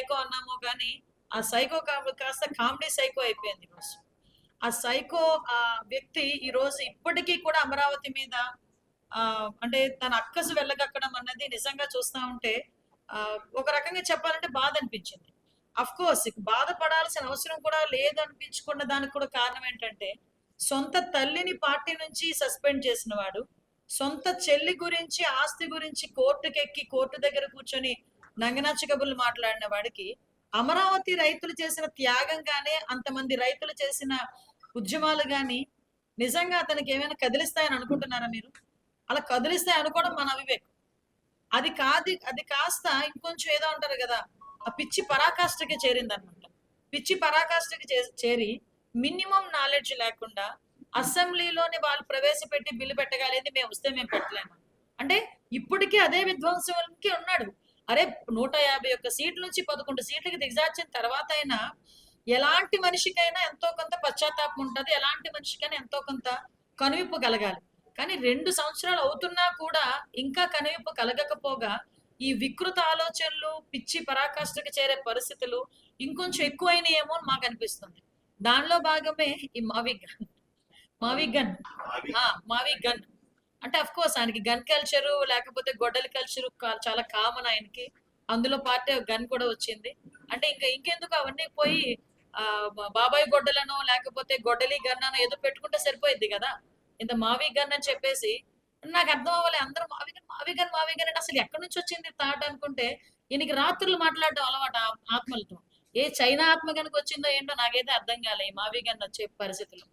Psycho అన్నామో కానీ ఆ psycho కాస్త కామెడీ సైకో అయిపోయింది ఈరోజు. ఆ సైకో వ్యక్తి ఈరోజు ఇప్పటికీ కూడా అమరావతి మీద అంటే తన అక్కసు వెళ్ళగక్కడం అన్నది నిజంగా చూస్తా ఉంటే ఒక రకంగా చెప్పాలంటే బాధ అనిపించింది. అఫ్ కోర్స్ బాధపడాల్సిన అవసరం కూడా లేదు అనిపించుకున్న దానికి కూడా కారణం ఏంటంటే సొంత తల్లిని పార్టీ నుంచి సస్పెండ్ చేసిన వాడు, సొంత చెల్లి గురించి ఆస్తి గురించి కోర్టుకెక్కి కోర్టు దగ్గర కూర్చొని నంగనాచ కబుర్లు మాట్లాడిన వాడికి అమరావతి రైతులు చేసిన త్యాగం గానే, అంతమంది రైతులు చేసిన ఉద్యమాలు గాని నిజంగా అతనికి ఏమైనా కదిలిస్తాయని అనుకుంటున్నారా మీరు? అలా కదిలిస్తాయి అనుకోవడం మన అవివేకం. అది కాస్త ఇంకొంచెం ఏదో అంటారు కదా, ఆ పిచ్చి పరాకాష్ఠకి చేరిందనమాట. పిచ్చి పరాకాష్ఠకి చేరి మినిమం నాలెడ్జ్ లేకుండా అసెంబ్లీలోని వాళ్ళు ప్రవేశపెట్టి బిల్లు పెట్టగలిగింది మేము వస్తే మేము పెట్టలేము అంటే ఇప్పటికీ అదే విధ్వంసంకి ఉన్నాడు. అరే 151 సీట్ల నుంచి 11 సీట్లకి దిగజార్చిన తర్వాత అయినా ఎలాంటి మనిషికైనా ఎంతో కొంత పశ్చాత్తాపం ఉంటుంది, ఎలాంటి మనిషికైనా ఎంతో కొంత కనువిప్పు కలగాలి. కానీ 2 సంవత్సరాలు అవుతున్నా కూడా ఇంకా కనువిప్పు కలగకపోగా ఈ వికృత ఆలోచనలు, పిచ్చి పరాకాష్ఠకి చేరే పరిస్థితులు ఇంకొంచెం ఎక్కువైనాయేమో అని మాకు అనిపిస్తుంది. దానిలో భాగమే ఈ మావి గన్. మావి గన్ అంటే అఫ్ కోర్స్ ఆయనకి గన్ కల్చరు లేకపోతే గొడ్డలి కల్చరు చాలా కామన్ ఆయనకి. అందులో పార్టీ గన్ కూడా వచ్చింది. అంటే ఇంకెందుకు అవన్నీ పోయి బాబాయ్ గొడ్డలను లేకపోతే గొడ్డలి గన్ అని ఏదో పెట్టుకుంటే సరిపోయింది కదా. ఇంత మావి గన్ అని చెప్పేసి నాకు అర్థం అవ్వాలి. అందరూ మావి గన్ అంటే అసలు ఎక్కడి నుంచి వచ్చింది థాట్ అనుకుంటే ఈయనకి రాత్రులు మాట్లాడడం అలవాటు ఆత్మలతో. ఏ చైనా ఆత్మ కనుక వచ్చిందో ఏంటో నాకైతే అర్థం కాలే ఈ మావి గన్ వచ్చే పరిస్థితులు.